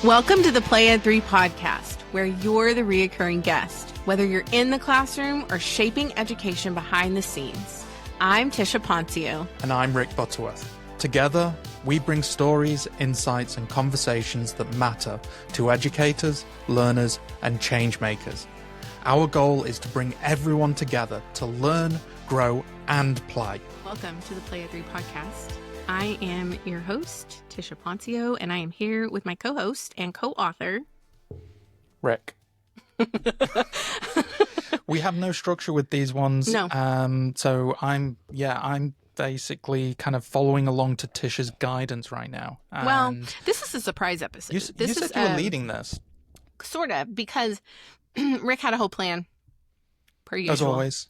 Welcome to the Play Ed 3 podcast, where you're the reoccurring guest, whether you're in the classroom or shaping education behind the scenes. I'm Tisha Poncio. And I'm Rick Butterworth. Together, we bring stories, insights, and conversations that matter to educators, learners, and change makers. Our goal is to bring everyone together to learn, grow, and play. Welcome to the Play Ed 3 podcast. I am your host, Tisha Poncio, and I am here with my co-host and co-author, Rick. We have no structure with these ones. No. So I'm basically kind of following along to Tisha's guidance right now. Well, this is a surprise episode. You said you were leading this. Sort of, because Rick had a whole plan, per usual. As always.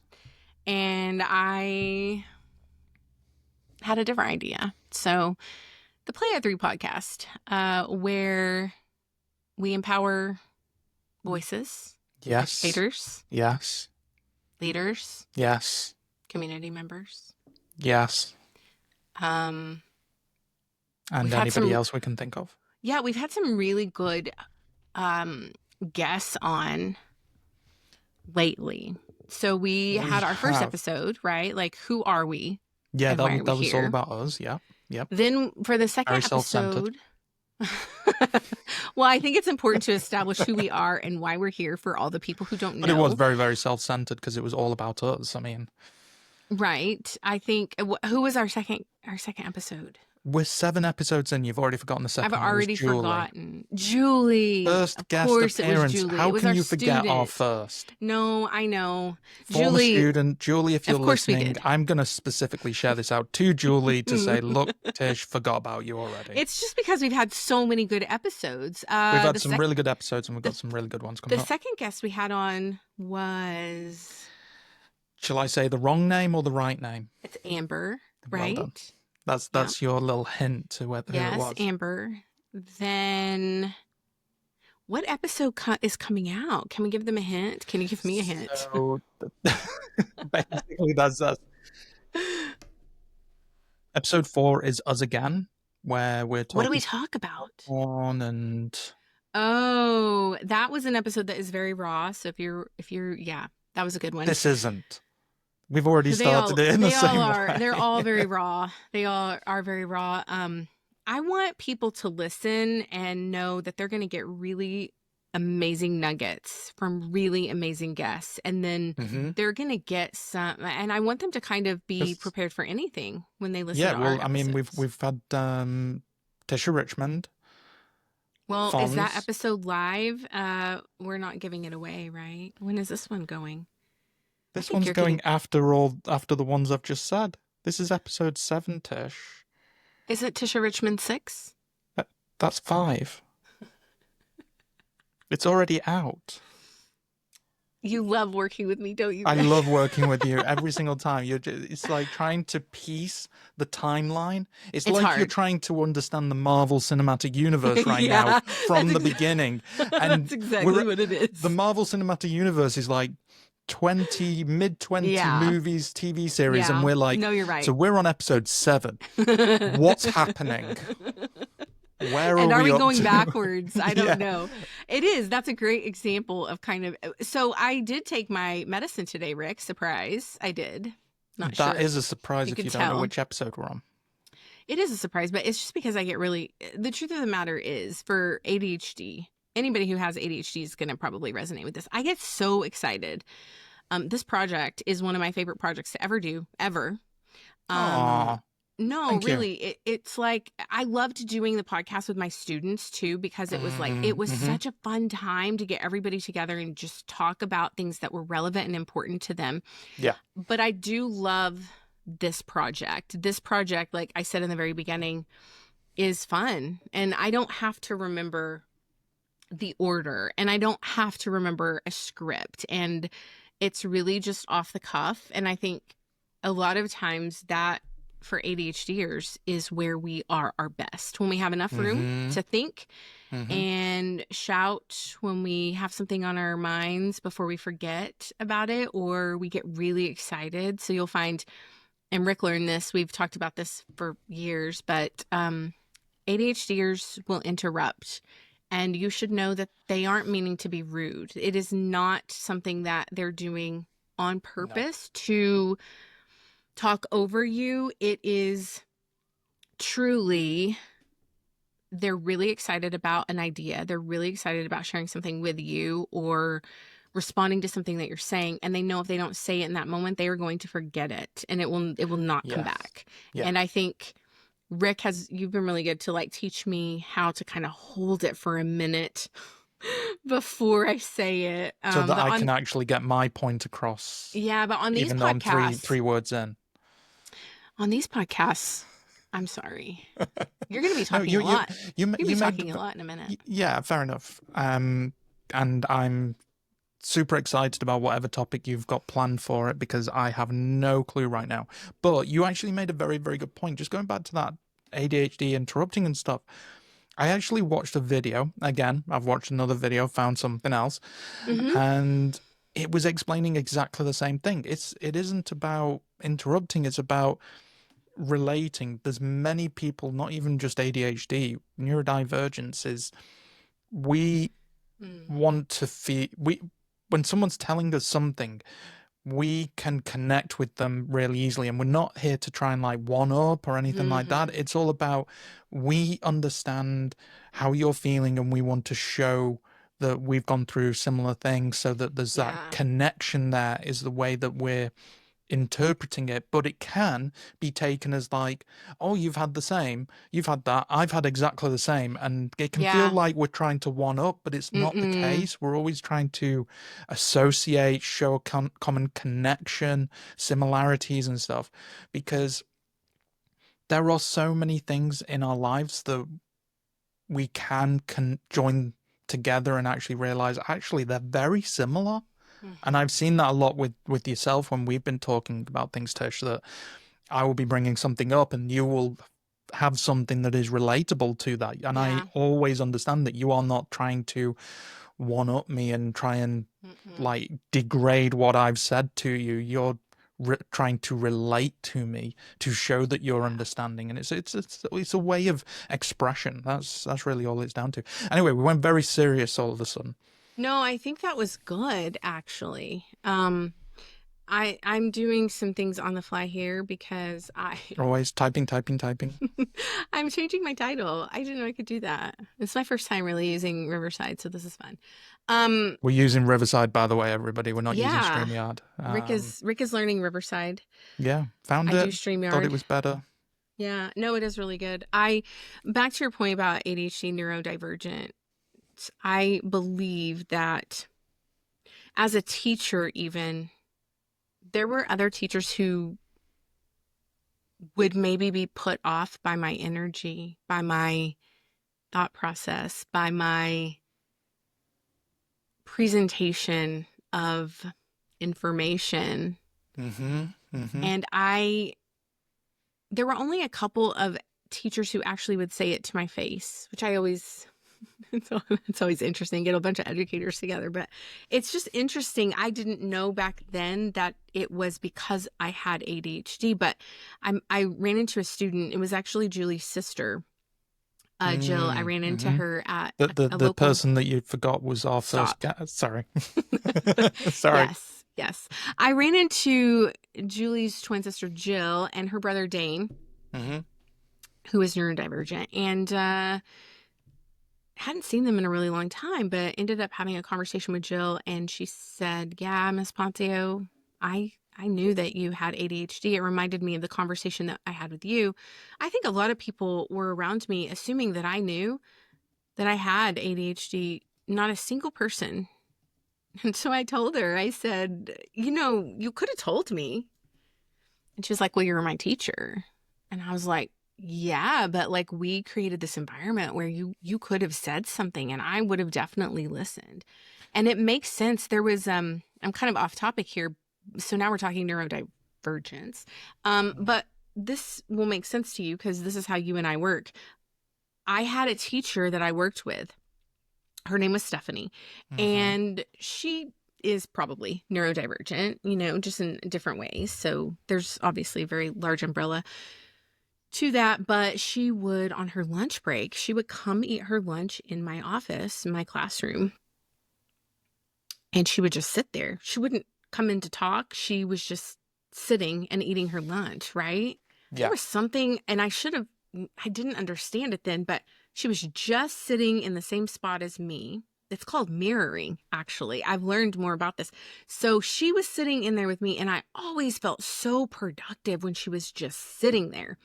And I had a different idea. So the Play Ed 3 podcast, where we empower voices, yes, educators, yes, leaders, yes, community members, yes, and anybody else we can think of. Yeah, we've had some really good guests on lately. So we had our first episode, right? Like, who are we? Yeah, that was all about us. Yeah. Yep. Then for the second episode, well, I think it's important to establish who we are and why we're here for all the people who don't know. But it was very, very self-centered because it was all about us. I mean, right. I think who was our second episode? We're 7 episodes in. You've already forgotten the second. I've already forgotten. Julie. First guest appearance. How can you forget our first? No, I know. Former student. Julie, if you're listening, we did. I'm going to specifically share this out to Julie to say, look, Tish, forgot about you already. It's just because we've had so many good episodes. We've had some really good episodes and we've got some really good ones coming up. The second guest we had on was... Shall I say the wrong name or the right name? It's Amber, right? Well done. That's your little hint to whether who it was. Yes, Amber. Then, what episode is coming out? Can we give them a hint? Can you give me a hint? So, basically, that's us. Episode 4 is Us Again, where we're talking. What do we talk about? Oh, that was an episode that is very raw. So if you're, that was a good one. This isn't. We've already started it in the same way. They're all very raw. They all are very raw. I want people to listen and know that they're going to get really amazing nuggets from really amazing guests. And then they're going to get some, and I want them to kind of be prepared for anything when they listen to our episodes. I mean, we've had Tisha Richmond. Well, Is that episode live? We're not giving it away, right? When is this one going? This one's going after the ones I've just said. This is episode 7, Tish. Is it Tisha Richmond 6? That's 5. It's already out. You love working with me, don't you? I love working with you every single time. It's like trying to piece the timeline. It's like hard. You're trying to understand the Marvel Cinematic Universe right now from the beginning. And that's exactly what it is. The Marvel Cinematic Universe is like mid-20 movies, TV series, and we're like, no, you're right. So we're on episode 7. What's happening? Where and are we up going to? Backwards? I don't know. It is. That's a great example of kind of. So I did take my medicine today, Rick. Surprise. I did. Not sure. That is a surprise if you don't know which episode we're on. It is a surprise, but it's just because I get really. The truth of the matter is, for ADHD, anybody who has ADHD is going to probably resonate with this. I get so excited. This project is one of my favorite projects to ever do, ever. No, really. It's like, I loved doing the podcast with my students too, because it was like, it was such a fun time to get everybody together and just talk about things that were relevant and important to them. Yeah. But I do love this project. This project, like I said in the very beginning, is fun. And I don't have to remember the order, and I don't have to remember a script, and it's really just off the cuff. And I think a lot of times that for ADHDers is where we are our best, when we have enough room to think and shout when we have something on our minds before we forget about it, or we get really excited. So you'll find, and Rick learned this, we've talked about this for years, but ADHDers will interrupt And you should know that they aren't meaning to be rude. It is not something that they're doing on purpose to talk over you. It is truly, they're really excited about an idea. They're really excited about sharing something with you or responding to something that you're saying. And they know if they don't say it in that moment, they are going to forget it and it will not come back. Yeah. And I think Rick you've been really good to like teach me how to kind of hold it for a minute before I say it. So that I can actually get my point across. Yeah, but on these even podcasts. Though I'm three words in. On these podcasts, I'm sorry. You're going to be talking a lot. You'll be talking a lot in a minute. Yeah, fair enough. And I'm super excited about whatever topic you've got planned for it because I have no clue right now. But you actually made a very, very good point. Just going back to that ADHD interrupting and stuff. I actually watched a video. Again, I've watched another video, found something else. Mm-hmm. And it was explaining exactly the same thing. It isn't about interrupting. It's about relating. There's many people, not even just ADHD, neurodivergence is we want to feel when someone's telling us something, we can connect with them really easily, and we're not here to try and like one up or anything like that. It's all about we understand how you're feeling and we want to show that we've gone through similar things so that there's that connection. There is the way that we're interpreting it, but it can be taken as like, oh, you've had the same, you've had that, I've had exactly the same, and it can feel like we're trying to one up, but it's not the case. We're always trying to associate, show a common connection, similarities and stuff, because there are so many things in our lives that we can join together and actually realize actually they're very similar. And I've seen that a lot with yourself when we've been talking about things, Tish, that I will be bringing something up and you will have something that is relatable to that. And I always understand that you are not trying to one up me and try and like degrade what I've said to you. You're trying to relate to me to show that you're understanding. And it's a way of expression. That's really all it's down to. Anyway, we went very serious all of a sudden. No, I think that was good, actually. I'm doing some things on the fly here because always typing. I'm changing my title. I didn't know I could do that. It's my first time really using Riverside, so this is fun. We're using Riverside, by the way, everybody. We're not using StreamYard. Rick is learning Riverside. Yeah, found it. I do StreamYard. Thought it was better. Yeah, no, it is really good. Back to your point about ADHD neurodivergent. I believe that as a teacher, even, there were other teachers who would maybe be put off by my energy, by my thought process, by my presentation of information. And there were only a couple of teachers who actually would say it to my face, which I always... it's always interesting. Get a bunch of educators together, but it's just interesting. I didn't know back then that it was because I had ADHD, but I ran into a student. It was actually Julie's sister, Jill. I ran into her at the person that you forgot was our first guest. Sorry. Sorry. Yes. I ran into Julie's twin sister, Jill, and her brother, Dane, who is neurodivergent. And, hadn't seen them in a really long time, but ended up having a conversation with Jill, and she said, yeah, Miss Ponteo, I knew that you had ADHD. It reminded me of the conversation that I had with you. I think a lot of people were around me assuming that I knew that I had ADHD, not a single person. And so I told her, I said, you could have told me. And she was like, well, you were my teacher. And I was like, yeah, but like we created this environment where you could have said something and I would have definitely listened. And it makes sense. There was, I'm kind of off topic here. So now we're talking neurodivergence. But this will make sense to you because this is how you and I work. I had a teacher that I worked with. Her name was Stephanie, and she is probably neurodivergent, just in different ways. So there's obviously a very large umbrella. to that, but she would, on her lunch break, she would come eat her lunch in my office, in my classroom, and she would just sit there. She wouldn't come in to talk. She was just sitting and eating her lunch, right? There Yeah. was something, and I didn't understand it then, but she was just sitting in the same spot as me. It's called mirroring, actually. I've learned more about this. So she was sitting in there with me, and I always felt so productive when she was just sitting there.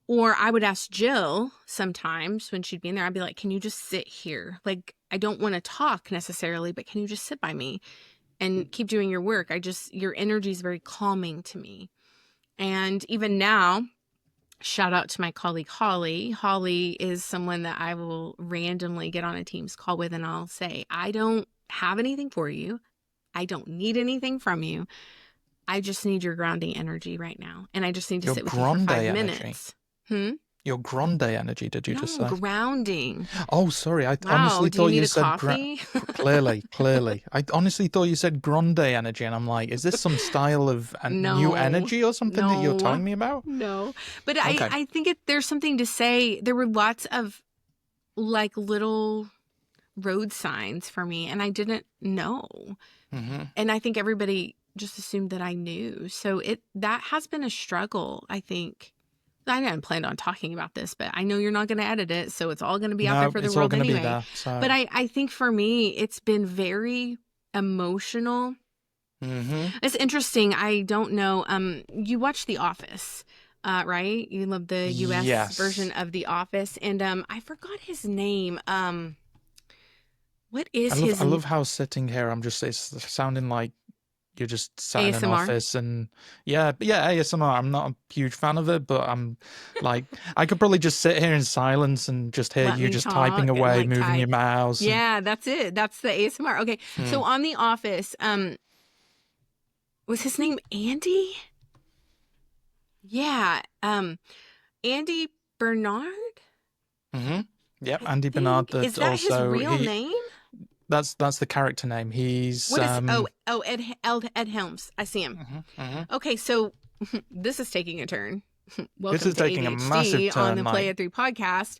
Or I would ask Jill sometimes when she'd be in there, I'd be like, can you just sit here? Like, I don't want to talk necessarily, but can you just sit by me and keep doing your work? Your energy is very calming to me. And even now, shout out to my colleague, Holly. Holly is someone that I will randomly get on a Teams call with, and I'll say, I don't have anything for you. I don't need anything from you. I just need your grounding energy right now. And I just need to Your sit with you for grande 5 energy. minutes. Your grande energy, did you just say? No, grounding. Oh, sorry. I Wow, honestly do you thought need you a said coffee? clearly. I honestly thought you said grande energy, and I'm like, is this some style of new No, energy or something that you're telling me about? no. But Okay. I think there's something to say. There were lots of like little road signs for me, and I didn't know. Mm-hmm. And I think everybody just assumed that I knew. So that has been a struggle, I think. I hadn't planned on talking about this, but I know you're not going to edit it, so it's all going to be out there No, for the it's all world going to be anyway. there. So. But I think for me, it's been very emotional. Mm-hmm. It's interesting. I don't know. You watch The Office, right? You love the US Yes. version of The Office, and I forgot his name. What is his I love how sitting here, it's sounding like you're just sat in an ASMR? office, and yeah, ASMR. I'm not a huge fan of it, but I'm like, I could probably just sit here in silence and just hear Let you me just talk typing and, away, like, moving type. your mouse. Yeah, that's it. That's the ASMR. Okay, so on The Office, was his name Andy? Yeah, Andy Bernard. Mm-hmm. Yep, I Andy Bernard. think, is that his real name? That's the character name. He's What is Ed Helms. I see him. Okay, so this is taking a turn. Welcome this is to taking ADHD a massive turn. on the Play It Through podcast.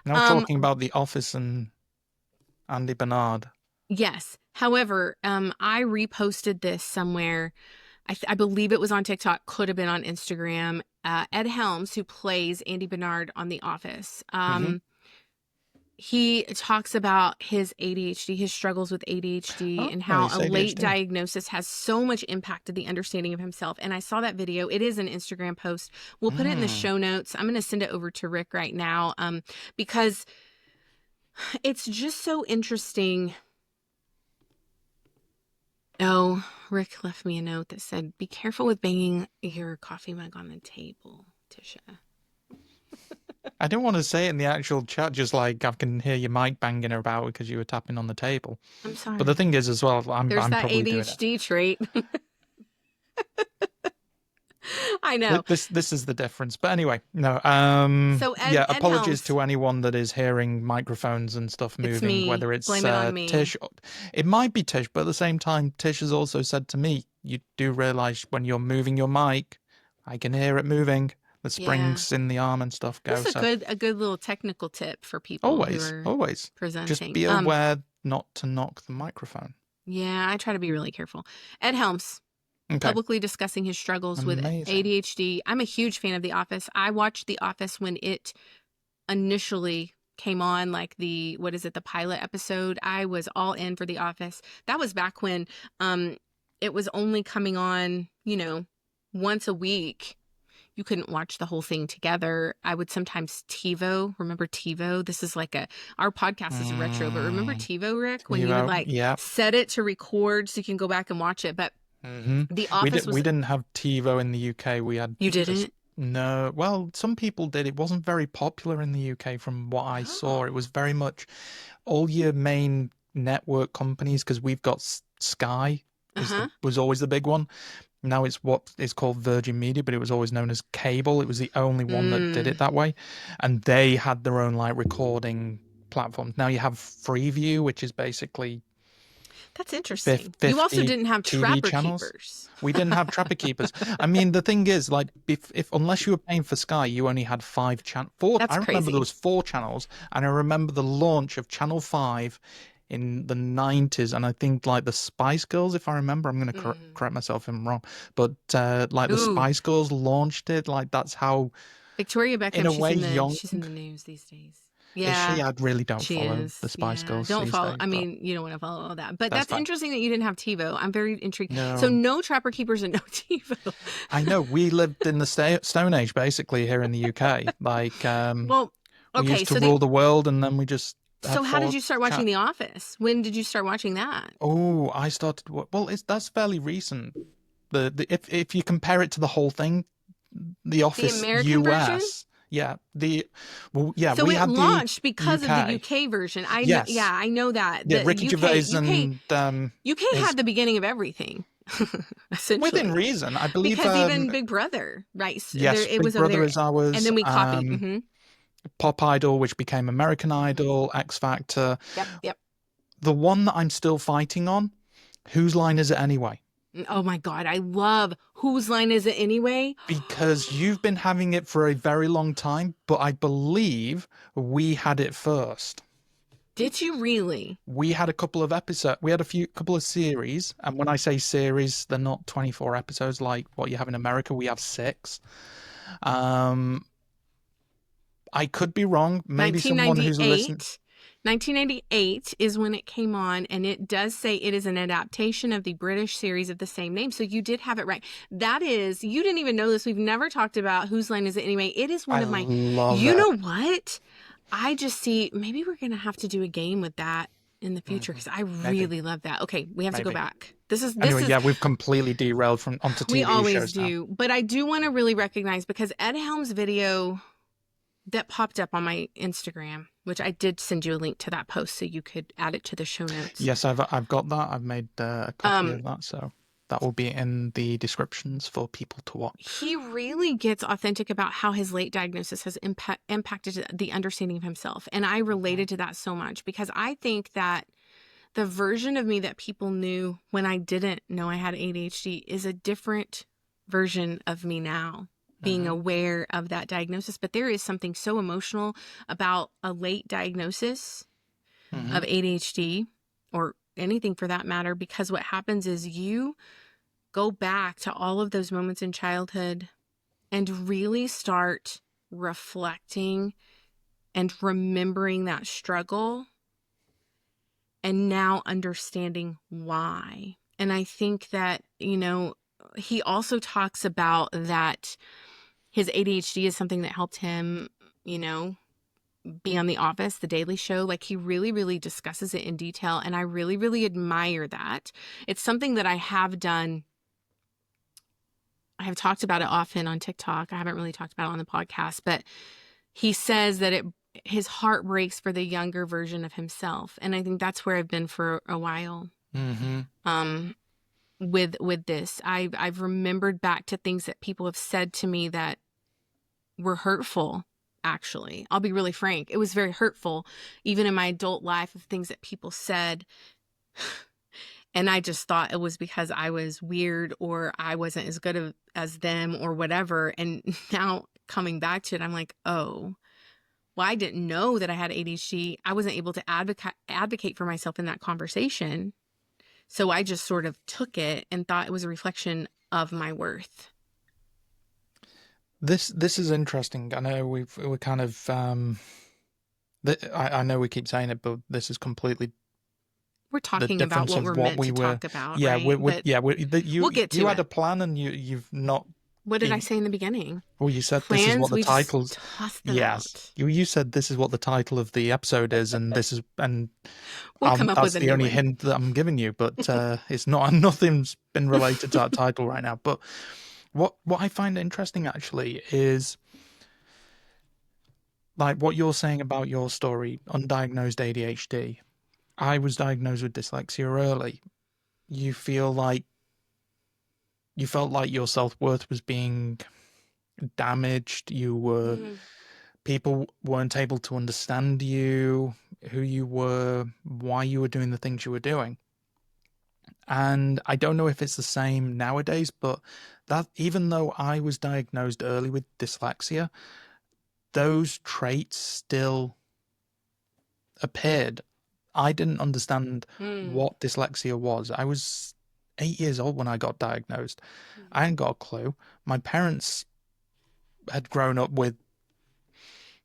Now talking about The Office and Andy Bernard. Yes. However, I reposted this somewhere. I believe it was on TikTok, could have been on Instagram. Ed Helms, who plays Andy Bernard on The Office, he talks about his ADHD, his struggles with ADHD, and how a late diagnosis has so much impacted the understanding of himself. And I saw that video. It is an Instagram post. We'll put it in the show notes. I'm going to send it over to Rick right now, because it's just so interesting. Oh, Rick left me a note that said, be careful with banging your coffee mug on the table, Tisha. I didn't want to say it in the actual chat, just like I can hear your mic banging about because you were tapping on the table. I'm sorry. But the thing is as well, I'm that probably ADHD doing it. trait. I know. This is the difference. But anyway, no. So Ed apologies Helms, to anyone that is hearing microphones and stuff moving, it's me. whether it's Blame it on me. Tish. It might be Tish, but at the same time, Tish has also said to me, you do realize when you're moving your mic, I can hear it moving. The springs in the arm and stuff go. That's a good little technical tip for people always presenting. Just be aware not to knock the microphone. Yeah, I try to be really careful. Ed Helms, publicly discussing his struggles with ADHD. I'm a huge fan of The Office. I watched The Office when it initially came on, like the pilot episode. I was all in for The Office. That was back when it was only coming on, once a week. You couldn't watch the whole thing together. I would sometimes TiVo. Remember TiVo? This is like our podcast is retro, but remember TiVo, Rick? When you would set it to record so you can go back and watch it. But The Office we didn't have TiVo in the UK. We had. You didn't? No. Well, some people did. It wasn't very popular in the UK from what I saw. It was very much all your main network companies, because we've got Sky was always the big one. Now it's what is called Virgin Media, but it was always known as cable. It was the only one that did it that way. And they had their own recording platforms. Now you have Freeview, which is basically That's interesting. 50 You also didn't have TV Trapper channels. Keepers. We didn't have Trapper Keepers. I mean, the thing is, like, if unless you were paying for Sky, you only had 5 channels. That's I remember crazy. there was 4 channels, and I remember the launch of Channel 5 in the 90s, and I think like the Spice Girls, if I remember, I'm going to correct myself if I'm wrong, but like the Ooh. Spice Girls launched it. Like that's how Victoria in Beckham, a way young. she's in the news these days. Is Yeah. she? I really don't She follow is. the Spice Girls Don't these follow. days, I but mean, you don't want to follow all that. But that's that's fine. interesting that you didn't have TiVo. I'm very intrigued. No. So no Trapper Keepers and no TiVo. I know we lived in the Stone Age basically here in the UK. Like, Well, we okay. used to So rule the world, and then we just had so how did 4 you start watching The Office? When did you start watching that? Oh, I started. Well, that's fairly recent. If you compare it to the whole thing, The Office American version? US. Yeah, we So we it had launched the because UK. of the UK version. I know. Yes. Yeah, I know that. Yeah, The Ricky UK, Gervais and UK had the beginning of everything, essentially. within reason, I believe. Because even Big Brother, right? Yes, It Big was over Brother there, is ours. and then we copied. Pop Idol, which became American Idol, X Factor. Yep. The one that I'm still fighting on, Whose Line Is It Anyway? Oh my God, I love Whose Line Is It Anyway? Because you've been having it for a very long time, but I believe we had it first. Did you really? We had a couple of episodes. We had couple of series, and when I say series, they're not 24 episodes like what you have in America. We have 6. I could be wrong. Maybe someone who's listening. 1998 is when it came on, and it does say it is an adaptation of the British series of the same name. So you did have it right. That is, you didn't even know this. We've never talked about Whose Line Is It Anyway. It is one of my. You know what? I just see. Maybe we're gonna have to do a game with that in the future because I really love that. Okay, we have to go back. This is yeah, we've completely derailed onto TV we always shows do, now. but I do want to really recognize because Ed Helms' video that popped up on my Instagram, which I did send you a link to that post so you could add it to the show notes. Yes, I've got that. I've made a copy of that, so that will be in the descriptions for people to watch. He really gets authentic about how his late diagnosis has impacted the understanding of himself. And I related to that so much because I think that the version of me that people knew when I didn't know I had ADHD is a different version of me now, being aware of that diagnosis. But there is something so emotional about a late diagnosis of ADHD or anything for that matter, because what happens is you go back to all of those moments in childhood and really start reflecting and remembering that struggle and now understanding why. And I think that, he also talks about that his ADHD is something that helped him, be on The Office, The Daily Show. Like he really, really discusses it in detail. And I really, really admire that. It's something that I have done. I have talked about it often on TikTok. I haven't really talked about it on the podcast, but he says that his heart breaks for the younger version of himself. And I think that's where I've been for a while. With this, I've remembered back to things that people have said to me that were hurtful. Actually, I'll be really frank. It was very hurtful, even in my adult life, of things that people said. And I just thought it was because I was weird or I wasn't as good as them or whatever. And now coming back to it, I'm like, oh, well, I didn't know that I had ADHD. I wasn't able to advocate for myself in that conversation. So I just sort of took it and thought it was a reflection of my worth. This is interesting. I know we're kind of I know we keep saying it, but this is completely. We're talking about what we're meant to talk about. Yeah, right? We'll get to you it. had a plan and you've not. What did I say in the beginning? Well, you said Plans, this is what the title's. Yes, you said this is what the title of the episode is, and this is we'll come up that's with the only hint that I'm giving you. But it's not. Nothing's been related to that title right now. But what I find interesting actually is like what you're saying about your story, undiagnosed ADHD. I was diagnosed with dyslexia early. You felt like your self-worth was being damaged. People weren't able to understand you, who you were, why you were doing the things you were doing. And I don't know if it's the same nowadays, but that even though I was diagnosed early with dyslexia, those traits still appeared. I didn't understand what dyslexia was. I was 8 years old when I got diagnosed. I hadn't got a clue. My parents had grown up with,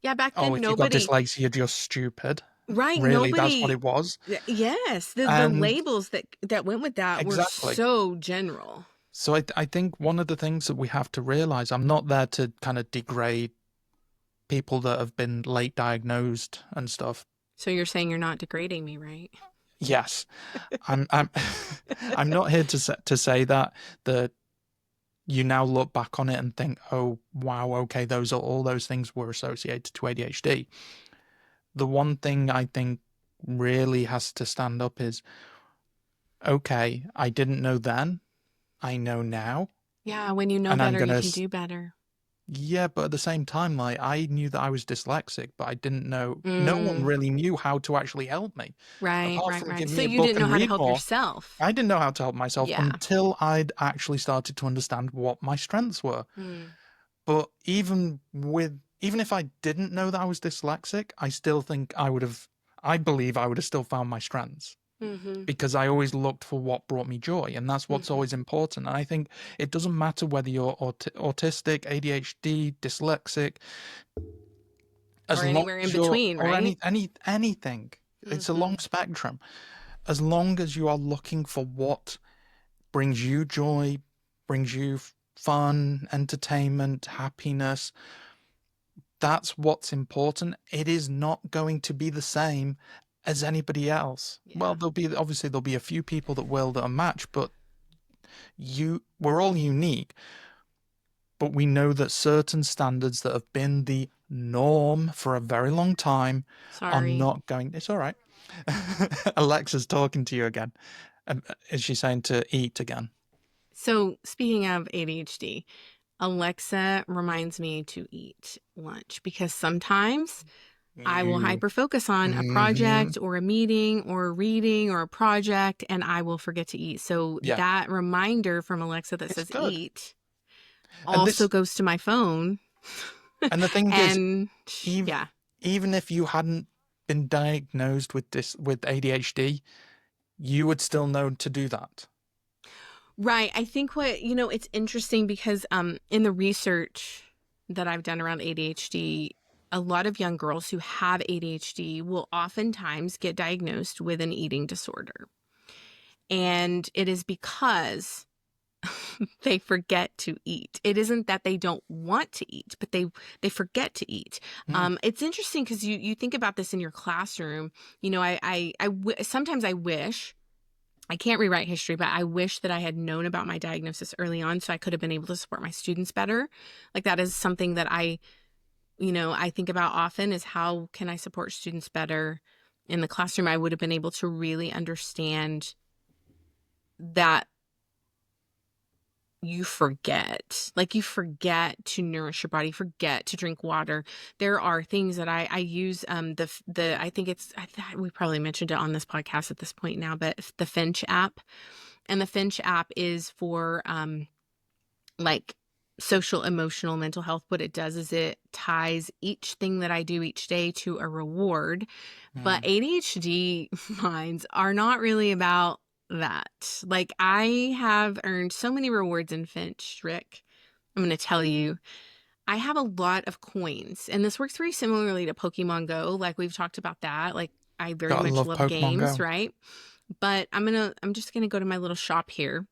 Yeah, back oh, then if you got nobody, dyslexia, you're just stupid. right? Really, that's what Nobody, it was. yes, the And labels that went with that were exactly. so general. So I think one of the things that we have to realize, I'm not there to kind of degrade people that have been late diagnosed and stuff. So you're saying you're not degrading me, right? Yes, I'm I'm not here to say that you now look back on it and think, oh wow, okay, all those things were associated to ADHD. The one thing I think really has to stand up is, okay, I didn't know then, I know now, Yeah, when you know and I'm better, you gonna can do better. yeah, but at the same time, like I knew that I was dyslexic, but I didn't know. No one Mm, really knew how to actually help me, right, apart right, from right. give So me a you book didn't know and how to read help more. yourself. I didn't know how to help myself Yeah. until I'd actually started to understand what my strengths were. Mm, But even if I didn't know that I was dyslexic, I still think I believe I would have still found my strengths mm-hmm, because I always looked for what brought me joy, and that's what's mm-hmm. always important. And I think it doesn't matter whether you're autistic, ADHD, dyslexic, as Or long anywhere in as you're between, or right? anything. It's a long Mm-hmm. spectrum. As long as you are looking for what brings you joy, brings you fun, entertainment, happiness, that's what's important. It is not going to be the same as anybody else. Well, Yeah. there'll be a few people that are matched, but we're all unique. But we know that certain standards that have been the norm for a very long time are Sorry. not going. It's all right. Alexa's talking to you again. Is she saying to eat again? So speaking of ADHD, Alexa reminds me to eat lunch because sometimes I will You. hyper focus on a Hmm. project or a meeting or a reading or a project and I will forget to eat. So Yeah, that reminder from Alexa that it's says good. eat And also goes to my phone. the thing is, And even yeah. even if you hadn't been diagnosed with ADHD, you would still know to do that. Right. I think it's interesting because in the research that I've done around ADHD, a lot of young girls who have ADHD will oftentimes get diagnosed with an eating disorder. And it is because they forget to eat. It isn't that they don't want to eat, but they forget to eat. Mm. It's interesting because you think about this in your classroom. Sometimes I wish I can't rewrite history, but I wish that I had known about my diagnosis early on so I could have been able to support my students better. Like that is something that I think about often is how can I support students better in the classroom? I would have been able to really understand that you forget to nourish your body, forget to drink water. There are things that I use I think we probably mentioned it on this podcast at this point now, but the Finch app. And the Finch app is for like social, emotional, mental health. What it does is it ties each thing that I do each day to a reward. But Mm. ADHD minds are not really about that. Like I have earned so many rewards in Finch, Rick. I'm going to tell you, I have a lot of coins, and this works very similarly to Pokemon Go. Like we've talked about that. Like I very Gotta much love love Pokemon games, Go. right? But I'm just gonna go to my little shop here.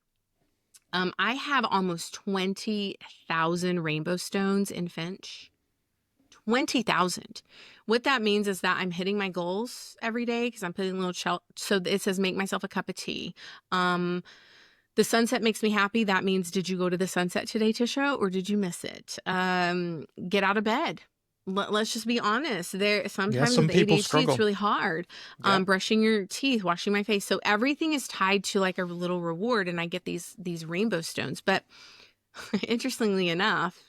I have almost 20,000 rainbow stones in Finch. 20,000. What that means is that I'm hitting my goals every day because I'm putting a little so it says make myself a cup of tea. The sunset makes me happy. That means did you go to the sunset today, Tisha, or did you miss it? Get out of bed. Let's just be honest. There Yeah, sometimes some with people ADHD, it's struggle. really hard. Yeah. Brushing your teeth, washing my face. So everything is tied to like a little reward, and I get these rainbow stones. But interestingly enough,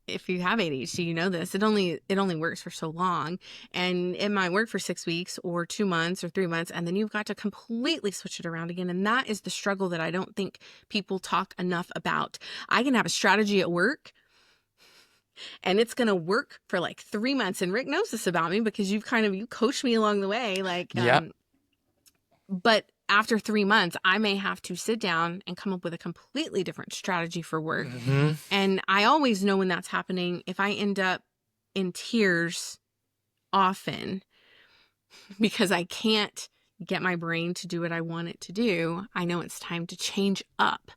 if you have ADHD, you know this, it only works for so long, and it might work for 6 weeks or 2 months or 3 months, and then you've got to completely switch it around again. And that is the struggle that I don't think people talk enough about. I can have a strategy at work and it's going to work for like 3 months. And Rick knows this about me because you coached me along the way. Like, Yep. But after 3 months, I may have to sit down and come up with a completely different strategy for work. Mm-hmm. And I always know when that's happening. If I end up in tears often because I can't get my brain to do what I want it to do, I know it's time to change up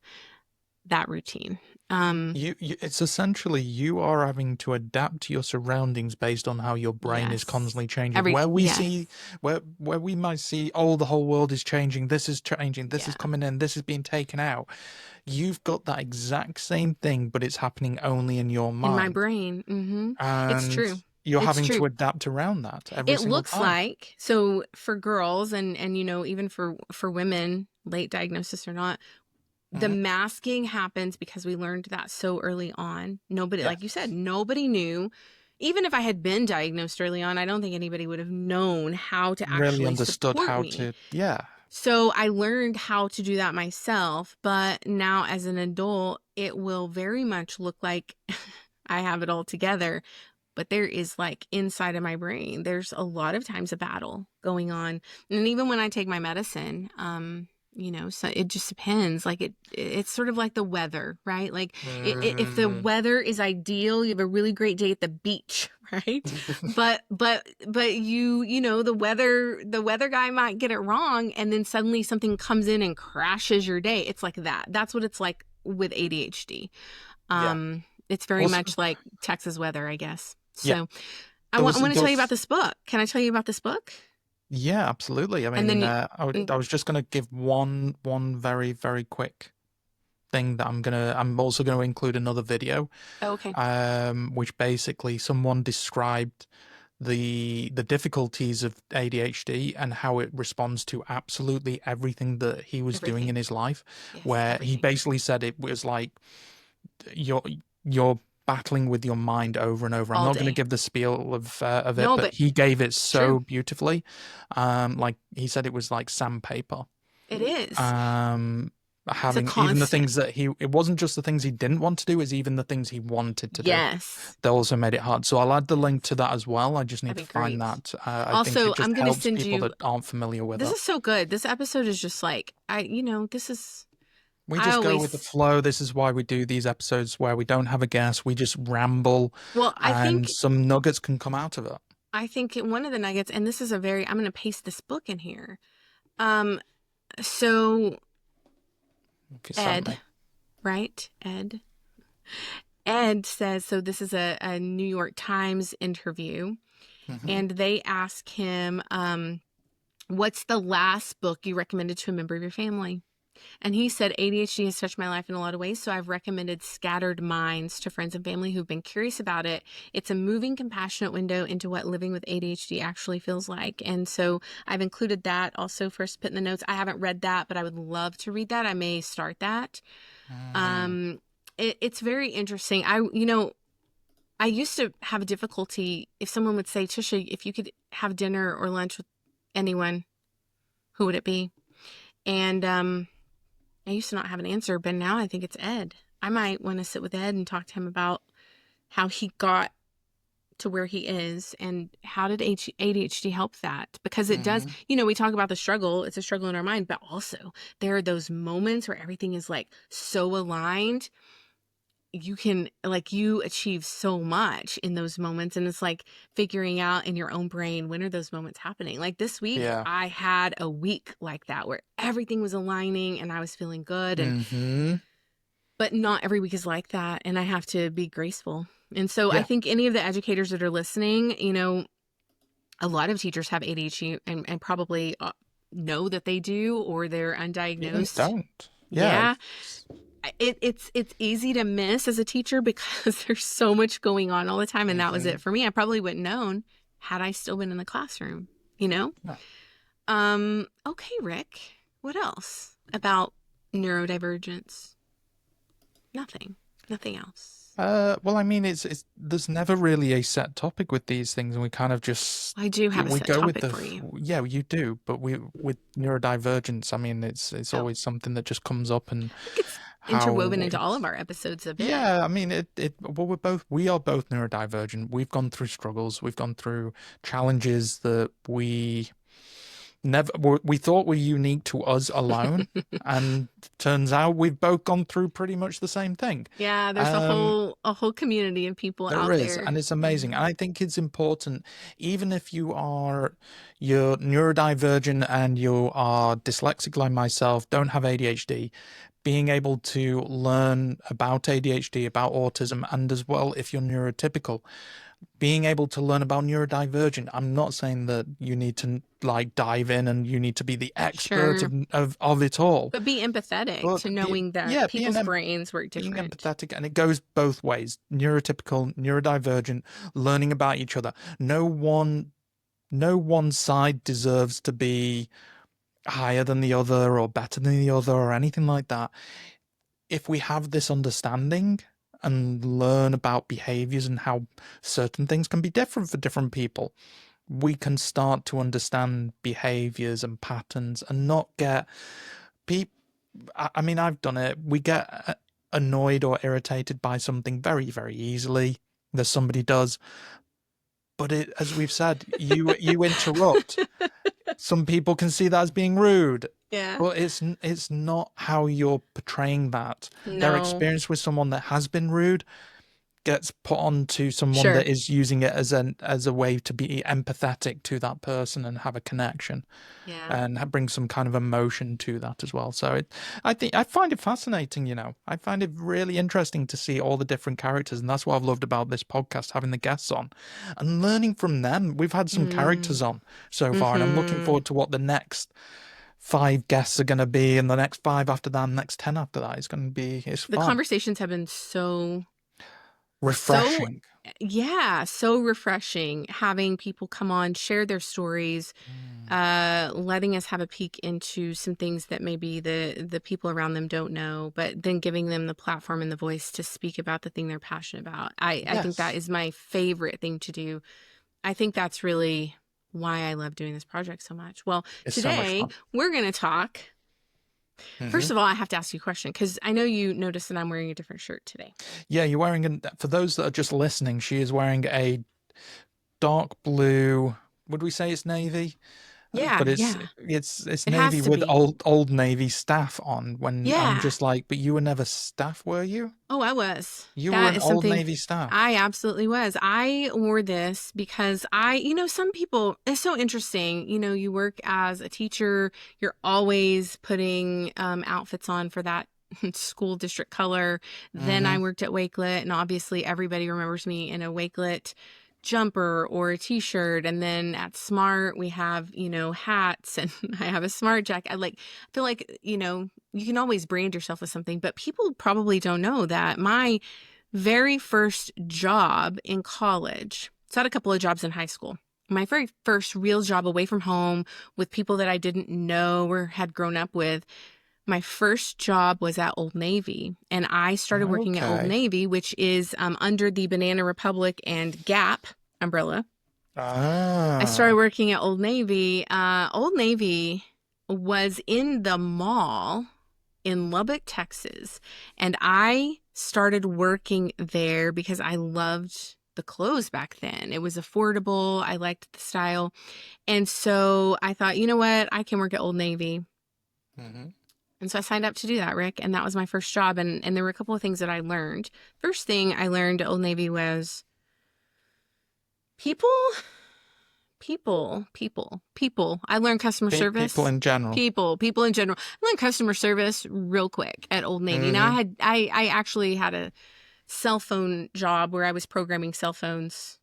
that routine. It's essentially you are having to adapt to your surroundings based on how your brain is constantly changing. Where we might see, oh, the whole world is changing, this is changing, this is coming in, this is being taken out. You've got that exact same thing, but it's happening only in your mind. In my brain. Mm-hmm. And it's true. You're it's having true. to adapt around that every single time. It looks like, so for girls and even for women, late diagnosis or not, the masking happens because we learned that so early on. Nobody, like you said, nobody knew. Even if I had been diagnosed early on, I don't think anybody would have known how to actually really understood how me. to, So I learned how to do that myself. But now as an adult, it will very much look like I have it all together. But there is like inside of my brain, there's a lot of times a battle going on. And even when I take my medicine, so it just depends. Like it's sort of like the weather, right? Like if the weather is ideal, you have a really great day at the beach, right? but the weather guy might get it wrong, and then suddenly something comes in and crashes your day. It's like that. That's what it's like with ADHD. It's very much like Texas weather, I guess. So I want to tell you about this book. Can I tell you about this book? Yeah, absolutely. I mean, I was just going to give one very, very quick thing that I'm also going to include another video. Oh, okay. Which basically someone described the difficulties of ADHD and how it responds to absolutely everything that he was doing in his life, where he basically said it was like you're battling with your mind over and over. I'm not going to give the spiel of it, but he gave it so beautifully. Like he said, it was like sandpaper. It is. Having even the things that it wasn't just the things he didn't want to do, it's even the things he wanted to do. Yes. That also made it hard. So I'll add the link to that as well. I just need to find that. I think it just I'm helps send people that aren't familiar with it. This is so good. This episode is just like, this is... We just go with the flow. This is why we do these episodes where we don't have a guest. We just ramble. Well, I think some nuggets can come out of it. I think one of the nuggets, and this is I'm going to paste this book in here. So Ed, right? Ed says, so this is a New York Times interview, and they ask him, what's the last book you recommended to a member of your family? And he said, ADHD has touched my life in a lot of ways, so I've recommended Scattered Minds to friends and family who've been curious about it. It's a moving, compassionate window into what living with ADHD actually feels like. And so I've included that also first put in the notes. I haven't read that, but I would love to read that. I may start that. It's very interesting. I used to have a difficulty if someone would say, Tisha, if you could have dinner or lunch with anyone, who would it be? And I used to not have an answer, but now I think it's Ed. I might want to sit with Ed and talk to him about how he got to where he is and how did ADHD help that? Because it does, we talk about the struggle. It's a struggle in our mind, but also there are those moments where everything is like so aligned. You can you achieve so much in those moments. And it's like figuring out in your own brain, when are those moments happening? Like this week, I had a week like that where everything was aligning and I was feeling good. And, but not every week is like that. And I have to be graceful. And so I think any of the educators that are listening, a lot of teachers have ADHD and probably know that they do, or they're undiagnosed. Don't. Yeah. It's easy to miss as a teacher because there's so much going on all the time. And that was it for me. I probably wouldn't known had I still been in the classroom, No. Okay, Rick, what else about neurodivergence? Nothing else. Well, I mean, it's there's never really a set topic with these things, and we kind of just I do have a we set go with topic the for you. yeah, you do, but we with neurodivergence, I mean, it's Oh, always something that just comes up and I think it's how interwoven into all of it's our episodes a bit. yeah, I mean, well, we are both neurodivergent. We've gone through struggles, we've gone through challenges that we thought were unique to us alone, and turns out we've both gone through pretty much the same thing. Yeah, there's Um, a whole community of people there out is, there. and it's amazing. Mhm. And I think it's important, even if you're neurodivergent and you are dyslexic like myself, don't have ADHD, being able to learn about ADHD, about autism, and as well if you're neurotypical, being able to learn about neurodivergent. I'm not saying that you need to like dive in and you need to be the expert Sure. of it all, But be empathetic to but knowing that yeah, people's brains work being different. empathetic, and it goes both ways: neurotypical, neurodivergent, learning about each other. No one side deserves to be higher than the other or better than the other or anything like that. If we have this understanding and learn about behaviors and how certain things can be different for different people, we can start to understand behaviors and patterns and not get people. I mean, I've done it. We get annoyed or irritated by something very, very easily that somebody does. But as we've said, you interrupt. Some people can see that as being rude, Yeah. but it's not how you're portraying that. Their No. experience with someone that has been rude gets put on to someone Sure. that is using it as a way to be empathetic to that person and have a connection Yeah. and bring some kind of emotion to that as well. So I think I find it fascinating. I find it really interesting to see all the different characters, and that's what I've loved about this podcast, having the guests on and learning from them. We've had some Mm. characters on so far, and I'm looking Mm-hmm. forward to what the next 5 guests are going to be, and the next 5 after that, and the next 10 after that. It's The fun, conversations have been so refreshing. yeah, so refreshing having people come on, share their stories, Mm. letting us have a peek into some things that maybe the people around them don't know, but then giving them the platform and the voice to speak about the thing they're passionate about. I think that Yes, is my favorite thing to do. I think that's really why I love doing this project so much. Well, it's so much today fun. we're going to talk. Hmm. First of all, I have to ask you a question because I know you noticed that I'm wearing a different shirt today. Yeah, you're wearing for those that are just listening, she is wearing a dark blue. Would we say it's navy? Yeah, But yeah. it's It navy has to with be. old navy staff on. When I'm Yeah. just like, but you were never staff, were you? Oh, I was. You were That an is old something navy staff. I absolutely was. I wore this because some people, it's so interesting. You work as a teacher, you're always putting outfits on for that school district color. Then I Hmm. worked at Wakelet, and obviously everybody remembers me in a Wakelet jumper or a t-shirt. And then at Smart we have hats, and I have a Smart jacket. I feel like you can always brand yourself with something, but people probably don't know that my very first job in college, so I had a couple of jobs in high school. My very first real job away from home with people that I didn't know or had grown up with, my first job was at Old Navy. And I started working at Old Okay. Navy, which is under the Banana Republic and Gap umbrella. I started Ah. working at Old Navy. Old Navy was in the mall in Lubbock, Texas. And I started working there because I loved the clothes back then. It was affordable. I liked the style. And so I thought, you know what? I can work at Old Navy. Hmm. And so I signed up to do that, Rick. And that was my first job. And there were a couple of things that I learned. First thing I learned at Old Navy was people people. I learned customer People service. in general. People in general. I learned customer service real quick at Old Navy. Now Hmm. I actually had a cell phone job where I was programming cell phones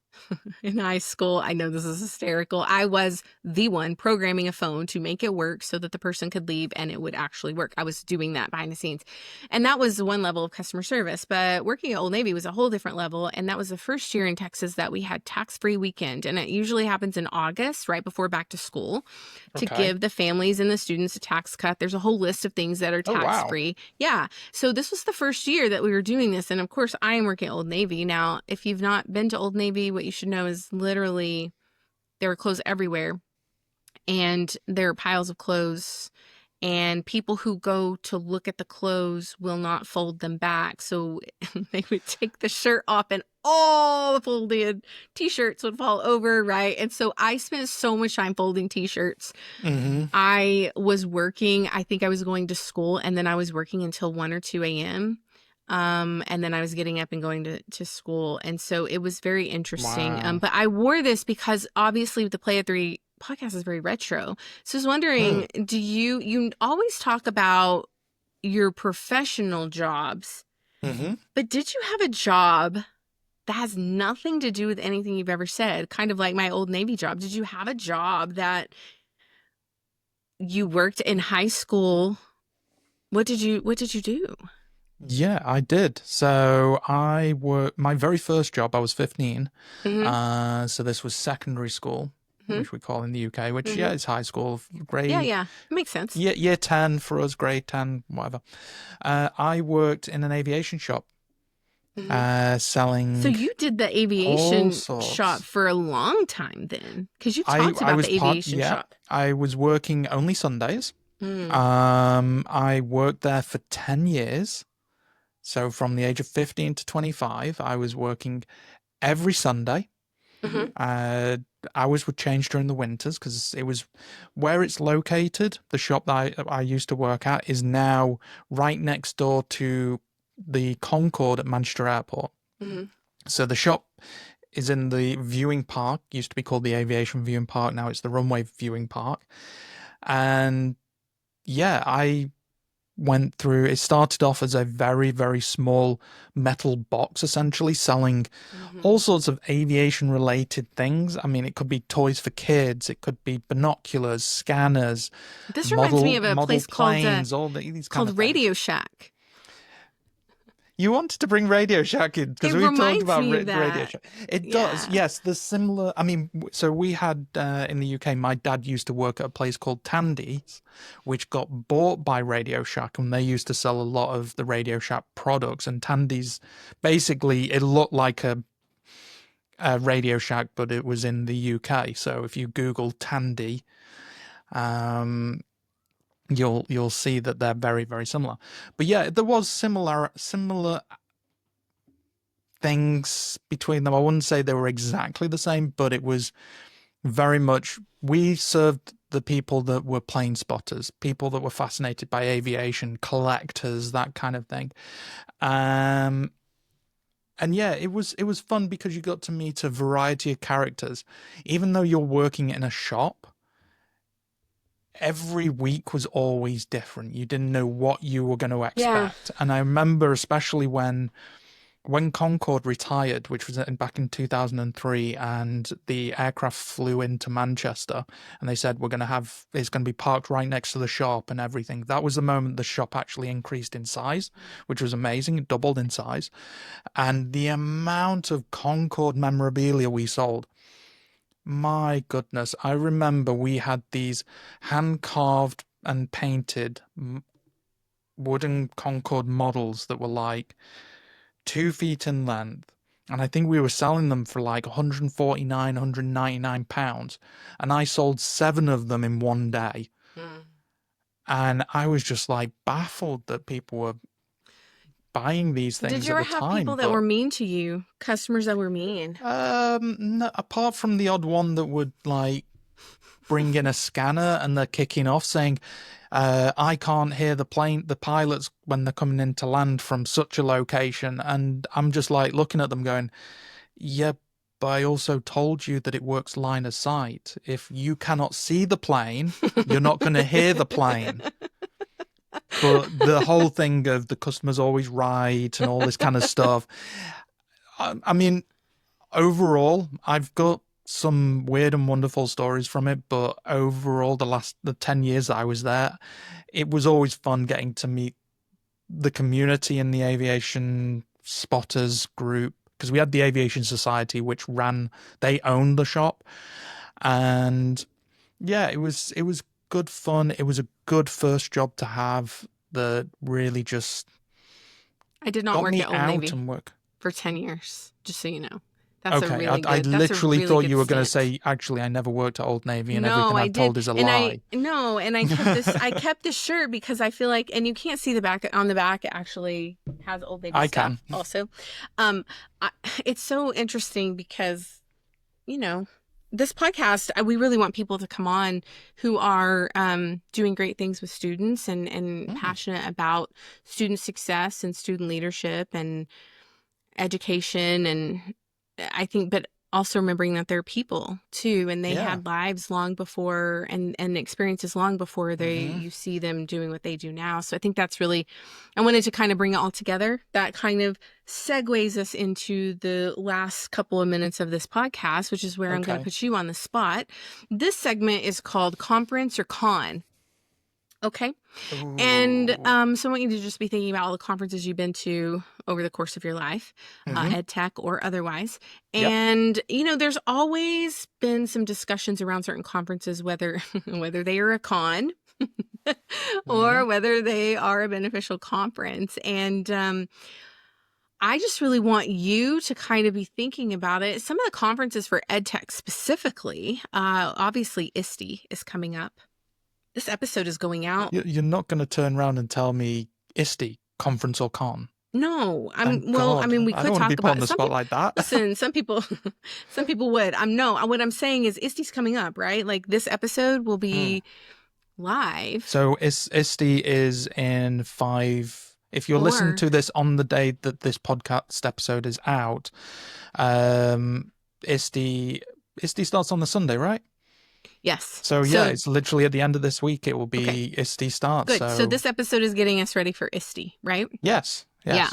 in high school. I know this is hysterical. I was the one programming a phone to make it work so that the person could leave and it would actually work. I was doing that behind the scenes. And that was one level of customer service. But working at Old Navy was a whole different level. And that was the first year in Texas that we had tax-free weekend. And it usually happens in August, right before back to school, to give the families and the students a tax cut. There's a whole list of things that are tax-free. Yeah. So this was the first year that we were doing this. And of course, I am working at Old Navy. Now, if you've not been to Old Navy, what you should know is literally there are clothes everywhere. And there are piles of clothes. And people who go to look at the clothes will not fold them back. So they would take the shirt off and all the folded t-shirts would fall over, right? And so I spent so much time folding t-shirts. I was working, I think I was going to school, and then I was working until 1 or 2 a.m. And then I was getting up and going to school. And so it was very interesting. But I wore this because obviously the Play at 3 podcast is very retro. So I was wondering, do you always talk about your professional jobs, but did you have a job that has nothing to do with anything you've ever said? Kind of like my Old Navy job. Did you have a job that you worked in high school? What did you do? Yeah, I did. So I worked, my very first job, I was 15. So this was secondary school, which we call in the UK, which, yeah, is high school, grade. Yeah. It makes sense. Year 10 for us, grade 10, whatever. I worked in an aviation shop, selling. So you did the aviation shop for a long time then? Because you talked about the aviation shop. I was working only Sundays. I worked there for 10 years. So from the age of 15 to 25, I was working every Sunday. Hours would change during the winters because it was where it's located. The shop that I used to work at is now right next door to the Concorde at Manchester Airport. So the shop is in the viewing park, used to be called the Aviation Viewing Park. Now it's the Runway Viewing Park. And yeah, I went through, it started off as a very, very small metal box, essentially selling all sorts of aviation related things. I mean, it could be toys for kids, it could be binoculars, scanners. This reminds me of a place planes, called these kind of Radio Shack. You wanted to bring Radio Shack in because we talked about Radio Shack. It does, yes. There's similar. I mean, so we had in the UK, my dad used to work at a place called Tandy's, which got bought by Radio Shack, and they used to sell a lot of the Radio Shack products. And Tandy's, basically, it looked like a Radio Shack, but it was in the UK. So if you Google Tandy, you'll see that they're very, very similar. But yeah, there was similar things between them. I wouldn't say they were exactly the same, but it was very much, we served the people that were plane spotters, people that were fascinated by aviation, collectors, that kind of thing. And yeah, it was fun because you got to meet a variety of characters. Even though you're working in a shop, every week was always different. You didn't know what you were going to expect. And I remember especially when Concorde retired, which was back in 2003, and the aircraft flew into Manchester, and they said, it's going to be parked right next to the shop and everything. That was the moment the shop actually increased in size, which was amazing. It doubled in size. And the amount of Concorde memorabilia we sold, my goodness. I remember we had these hand-carved and painted wooden Concorde models that were like 2 feet in length. And I think we were selling them for like 149, 199 pounds. And I sold 7 of them in one day. And I was just like baffled that people were buying these things. Did you ever have people that were mean to you? Customers that were mean? No, apart from the odd one that would like bring in a scanner and they're kicking off saying, I can't hear the pilots when they're coming in to land from such a location. And I'm just like looking at them going, yeah, but I also told you that it works line of sight. If you cannot see the plane, you're not going to hear the plane. But the whole thing of the customer's always right and all this kind of stuff. I mean, Overall, I've got some weird and wonderful stories from it, but overall, the 10 years that I was there, it was always fun getting to meet the community in the aviation spotters group, because we had the Aviation Society, which they owned the shop. And yeah, it was good fun. It was a good first job to have that really just I did not got work me at Old out Navy and work. for 10 years, just so you know. Okay, I That's a literally really thought good you were going to stint. say, actually, I never worked at Old Navy and No, everything I I've did. told is a And lie. I kept this, I kept this shirt because I feel like, and you can't see the back, on the back, it actually has Old Navy I stuff can. also. Um, it's so interesting because, this podcast, we really want people to come on who are doing great things with students and passionate about student success and student leadership and education. And I think, but also remembering that they're people too, and they Yeah. had lives long before and experiences long before you see them doing what they do now. So I think that's really, I wanted to kind of bring it all together. That kind of segues us into the last couple of minutes of this podcast, which is where I'm going to Okay. put you on the spot. This segment is called Conference or Con. Okay. And Ooh. so I want you to just be thinking about all the conferences you've been to over the course of your life, EdTech or otherwise. Yep. And, there's always been some discussions around certain conferences, whether they are a con or whether they are a beneficial conference. And I just really want you to kind of be thinking about it. Some of the conferences for EdTech specifically, obviously ISTE is coming up. This episode is going out. You're not going to turn around and tell me ISTE, conference or con. No, Thank God. we I could don't want to be talk put on about the some spot people. like that. Listen, some people would. What I'm saying is ISTE's coming up, right? Like this episode will be live. So ISTE is in 5. If you're listening to this on the day that this podcast episode is out, ISTE starts on the Sunday, right? Yes. So yeah, it's literally at the end of this week. It will be ISTE starts. Good. So this episode is getting us ready for ISTE, right? Yes. Yeah.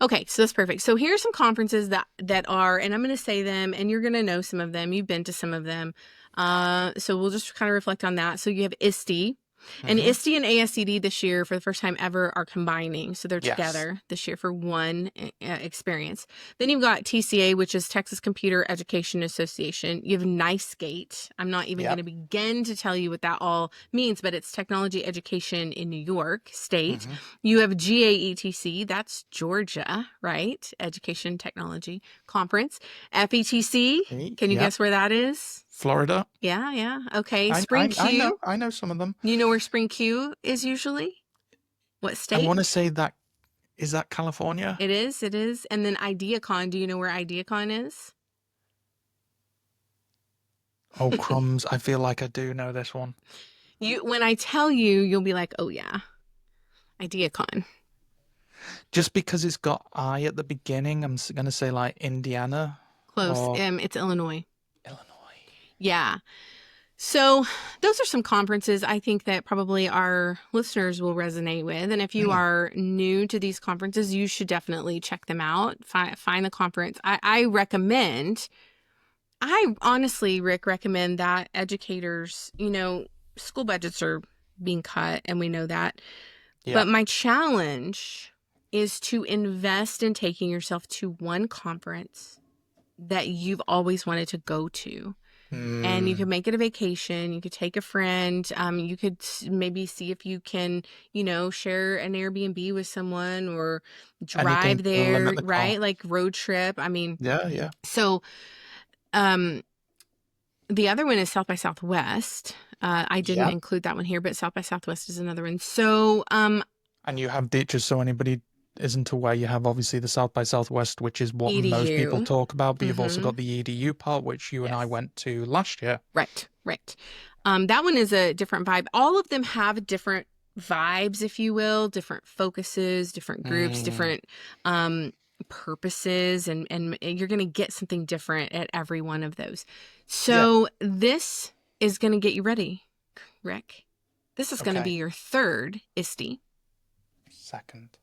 Okay. So that's perfect. So here are some conferences that are, and I'm going to say them, and you're going to know some of them. You've been to some of them. So we'll just kind of reflect on that. So you have ISTE. And ISTE and ASCD this year, for the first time ever, are combining. So they're together this year for one experience. Then you've got TCA, which is Texas Computer Education Association. You have NICEGATE. I'm not even going to begin to tell you what that all means, but it's Technology Education in New York State. You have GAETC. That's Georgia, right? Education Technology Conference. FETC. Can you guess where that is? Florida. Yeah. Okay. Spring Q. I know some of them. You know where Spring Q is usually? What state? I want to say that, is that California? It is. And then IdeaCon. Do you know where IdeaCon is? Oh, crumbs. I feel like I do know this one. When I tell you, you'll be like, oh yeah, IdeaCon. Just because it's got I at the beginning, I'm going to say like Indiana. Close. It's Illinois. Yeah. So those are some conferences I think that probably our listeners will resonate with. And if you are new to these conferences, you should definitely check them out. Find the conference. I honestly, Rick, recommend that educators, school budgets are being cut and we know that. Yeah. But my challenge is to invest in taking yourself to one conference that you've always wanted to go to. And you could make it a vacation. You could take a friend. You could maybe see if you can, share an Airbnb with someone or drive there, right? Like road trip. I mean, yeah. So, the other one is South by Southwest. I didn't include that one here, but South by Southwest is another one. So, and you have just so anybody isn't aware, you have obviously the South by Southwest, which is what EDU. Most people talk about, but you've also got the EDU part, which you and I went to last year. Right. That one is a different vibe. All of them have different vibes, if you will, different focuses, different groups, different purposes, and you're going to get something different at every one of those. So this is going to get you ready, Rick. This is going to be your third ISTE. Second.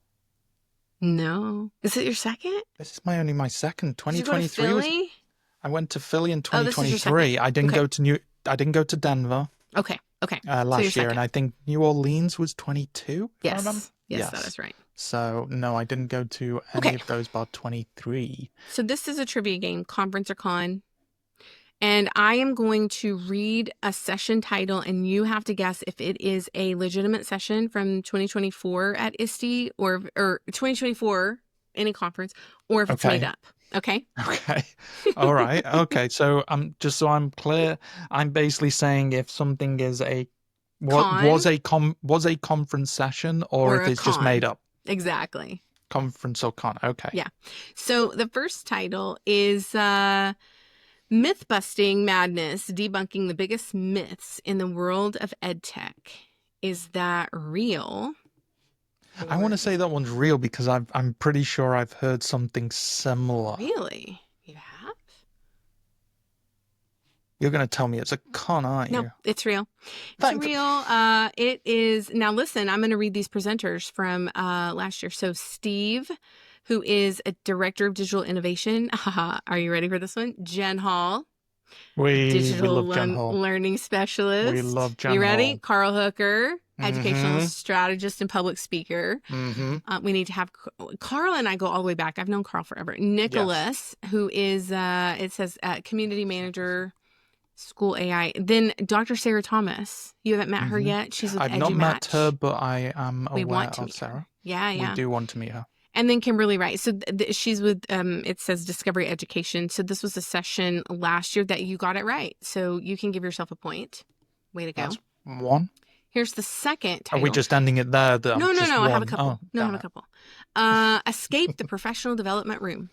No. Is it your second? This is only my second. 2023 Did you go to Philly? I went to Philly in Oh, this is your 2023. second. I didn't Okay. go to I didn't go to Denver Okay. So last year, second. and I think New Orleans was 22. If I remember. Yes, that is right. So no, I didn't go to any of those bar 23. So this is a trivia game, conference or con. And I am going to read a session title, and you have to guess if it is a legitimate session from 2024 at ISTE or 2024 in a conference, or if it's made up. Okay. Okay. All right. Okay. So just so I'm clear, I'm basically saying if something is was a conference session, or if it's just made up. Exactly. Conference or con. Okay. Yeah. So the first title is Myth-busting madness, debunking the biggest myths in the world of EdTech. Is that real? I want to say that one's real because I'm pretty sure I've heard something similar. Really? You have? You're going to tell me it's a con, aren't you? No, it's real. It's real. It is. Now listen, I'm going to read these presenters from last year. So Steve, who is a director of digital innovation. Are you ready for this one? Jen Hall. We love Jen Hall. Learning specialist. We love Jen Hall. You ready? Carl Hooker, educational strategist and public speaker. We need to have Carl, and I go all the way back. I've known Carl forever. Nicholas, who is it says community manager, school AI. Then Dr. Sarah Thomas. You haven't met her yet. She's with I've not met her, but I am aware of Sarah. Yeah. We do want to meet her. And then Kimberly Wright. So she's with, it says Discovery Education. So this was a session last year that you got it right. So you can give yourself a point. Way to go. That's one. Here's the second title. Are we just ending it there? No. I have a couple. Oh, I have a couple. Escape the Professional Development Room.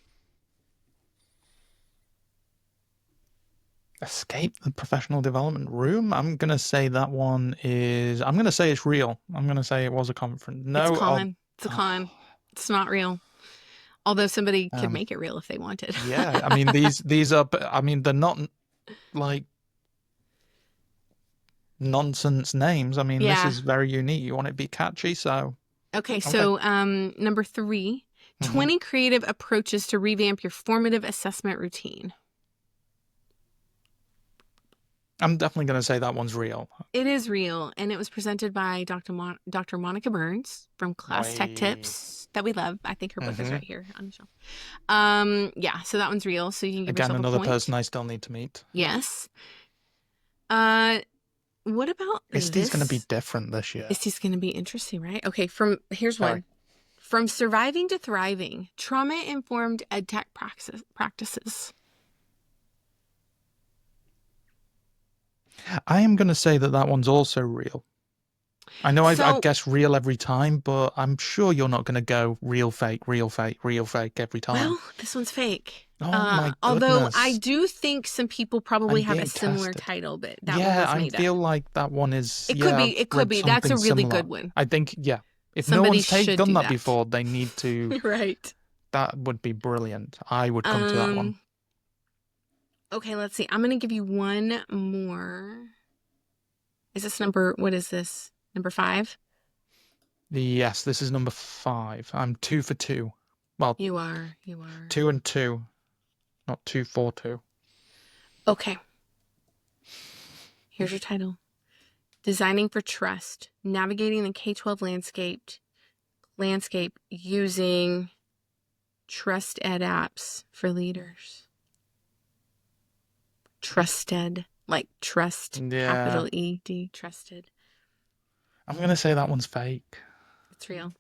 Escape the Professional Development Room? I'm going to say that one is... I'm going to say it's real. I'm going to say it was a conference. No. It's con. It's a con. It's not real. Although somebody could make it real if they wanted. Yeah. I mean, these are... I mean, they're not like nonsense names. I mean, this is very unique. You want it to be catchy, so... Okay, so number 3, 20 creative approaches to revamp your formative assessment routine. I'm definitely going to say that one's real. It is real, and it was presented by Dr. Monica Burns from Class Tech Tips that we love. I think her book is right here on the shelf. Yeah, so that one's real. So you can give yourself another a point. person I still need to meet. Yes. What about ISTE's going to be different this year. ISTE's going to be interesting, right? Okay, here's one. From surviving to thriving, trauma-informed EdTech practices. I am going to say that one's also real. I know I guess real every time, but I'm sure you're not going to go real, fake every time. Well, this one's fake. Oh my goodness. Although I do think some people probably have a similar title, but that one was made up. I feel like that one is... It could be. That's a really good one. I think, if Somebody no one's done that before, they need to... Right. That would be brilliant. I would come to that one. Okay, let's see. I'm going to give you one more. Is this what is this? Number 5? Yes, this is number 5. I'm 2 for 2. Well, you are. 2 and 2, not 2 for 2. Okay. Here's your title. Designing for Trust, navigating the K-12 landscape using trust ed apps for leaders. Trusted, like trust, capital ED, trusted. I'm going to say that one's fake. It's real.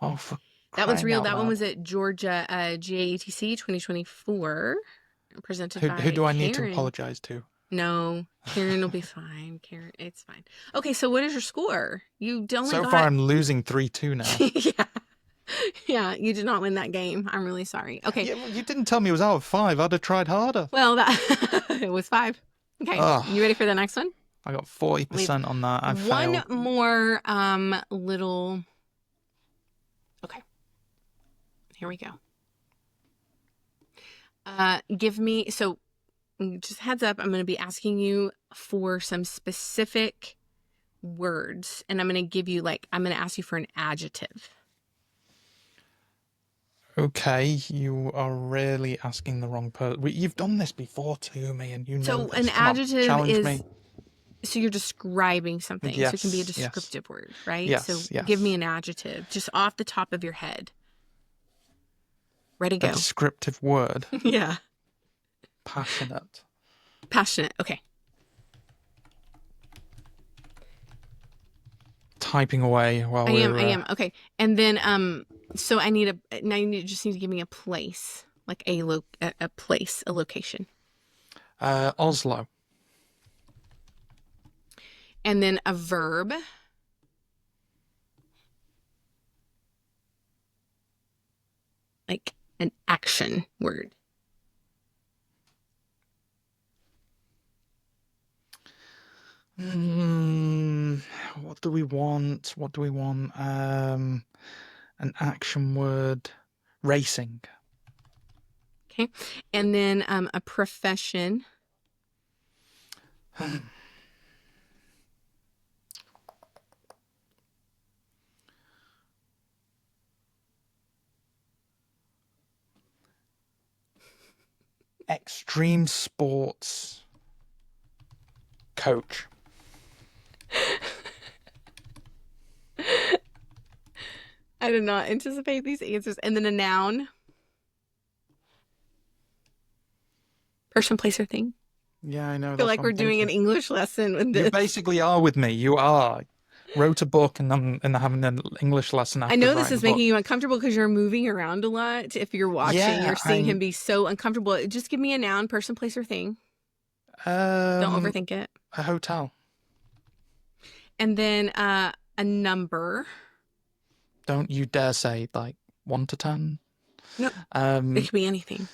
Oh, for that one's real. That one was at Georgia GATC 2024. Presented by who do I need Karen. to apologize to? No, Karen will be fine. Karen, it's fine. Okay, so what is your score? You don't. So far, I'm losing 3-2 now. Yeah, you did not win that game. I'm really sorry. Okay. Yeah, you didn't tell me it was out of 5. I'd have tried harder. Well, it was 5. Okay. You ready for the next one? I got 40% on that. I one failed. more little... Okay. Here we go. Give me... So, just heads up, I'm going to be asking you for some specific words. And I'm going to give you, I'm going to ask you for an adjective. Okay, you are really asking the wrong person. You've done this before to me, and you know So this. an Come on, adjective challenge is, me. so you're describing something. So it can be a Yes, yes, descriptive word, right? So yes, give me yes. an adjective just off the top of your head. Ready, A go. descriptive word. Yeah. Passionate. Passionate. Okay. Typing away while I we're am. Okay. And then so I need now you just need to give me a place, like a place, a location. Oslo. And then a verb. Like an action word. What do we want? What do we want? An action word. Racing. Okay. And then a profession. Extreme sports coach. I did not anticipate these answers. And then a noun. Person, place, or thing. Yeah, I know. I feel That's like what we're I'm doing an thinking. English lesson with You this. basically are with me. You are. Wrote a book and I'm having an English lesson I after know this writing is a book. making you uncomfortable because you're moving around a lot. If you're watching, Yeah, you're seeing him be so uncomfortable. Just give me a noun, person, place, or thing. Don't overthink it. a hotel. And then a number. Don't you dare say like 1 to 10. No, it could be anything.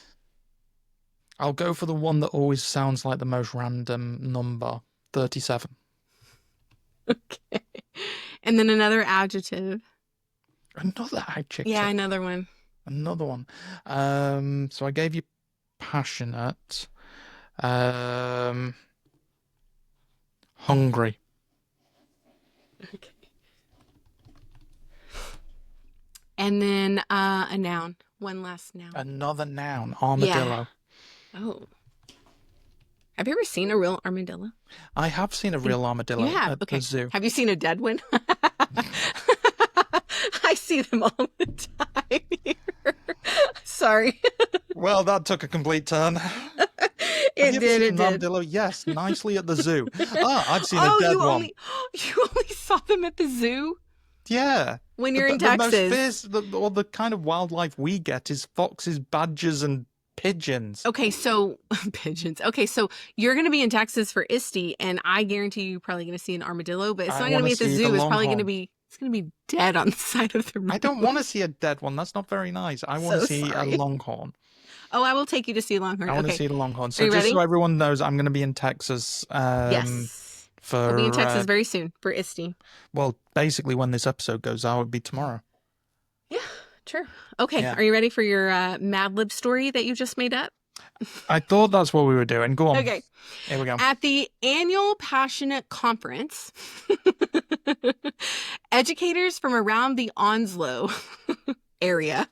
I'll go for the one that always sounds like the most random number. 37. Okay. And then another adjective. Another adjective. Yeah, another one. Another one. So I gave you passionate. Hungry. Okay. And then a noun. One last noun. Another noun. Armadillo. Yeah. Oh. Have you ever seen a real armadillo? I have seen a real armadillo at Okay. the zoo. Have you seen a dead one? I see them all the time here. Sorry. Well, that took a complete turn. It did. An armadillo? Yes, nicely at the zoo. I've seen a dead one. You only saw them at the zoo? Yeah. When you're in The Texas. most fierce, or the kind of wildlife we get is foxes, badgers, and pigeons. Okay, so pigeons. Okay, so you're going to be in Texas for ISTE, and I guarantee you're probably going to see an armadillo, but it's not going to be at the zoo. It's probably going to be dead on the side of the road. I don't want to see a dead one. That's not very nice. I want to see a longhorn. Oh, I will take you to see a longhorn. I want to see the longhorn. So just ready? so everyone knows, I'm going to be in Texas. Yes. We'll be in Texas very soon for ISTE. Well, basically, when this episode goes out, it would be tomorrow. Yeah, true. Okay, Are you ready for your Mad Lib story that you just made up? I thought that's what we were doing. Go on. Okay. Here we go. At the annual Passionate Conference, educators from around the Onslow area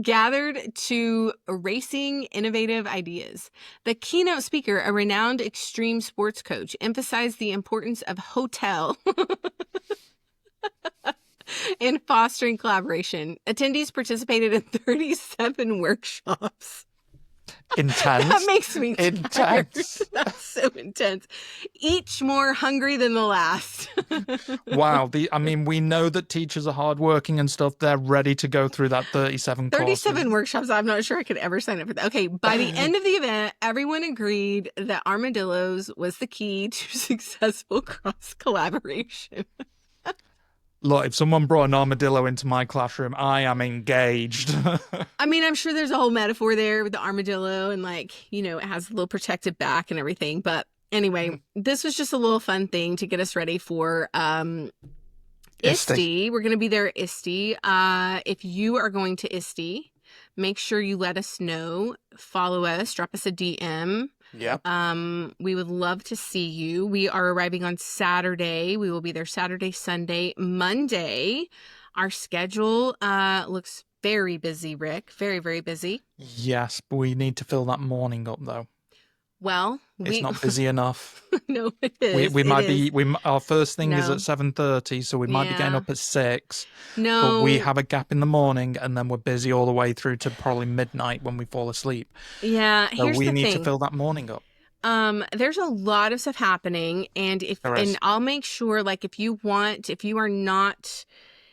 gathered to racing innovative ideas. The keynote speaker, a renowned extreme sports coach, emphasized the importance of hotel in fostering collaboration. Attendees participated in 37 workshops. Intense. That makes me intense. Tired. That's so intense. Each more hungry than the last. Wow. We know that teachers are hardworking and stuff. They're ready to go through that 37 courses. Workshops. I'm not sure I could ever sign up for that. Okay. By the end of the event, everyone agreed that armadillos was the key to successful cross collaboration. Look, if someone brought an armadillo into my classroom, I am engaged. I'm sure there's a whole metaphor there with the armadillo and it has a little protective back and everything. But anyway, this was just a little fun thing to get us ready for ISTE. We're going to be there at ISTE. If you are going to ISTE, make sure you let us know. Follow us. Drop us a DM. Yep. We would love to see you. We are arriving on Saturday. We will be there Saturday, Sunday, Monday. Our schedule looks very busy, Rick. Very, very busy. Yes, but we need to fill that morning up though. Well, It's not busy enough. No, it is. We might be our first thing is No. at 7:30, so we might be getting Yeah. up at 6. No. But we have a gap in the morning, and then we're busy all the way through to probably midnight when we fall asleep. Yeah. So Here's we the need thing. to fill that morning up. There's a lot of stuff happening, and I'll make sure, like, if you are not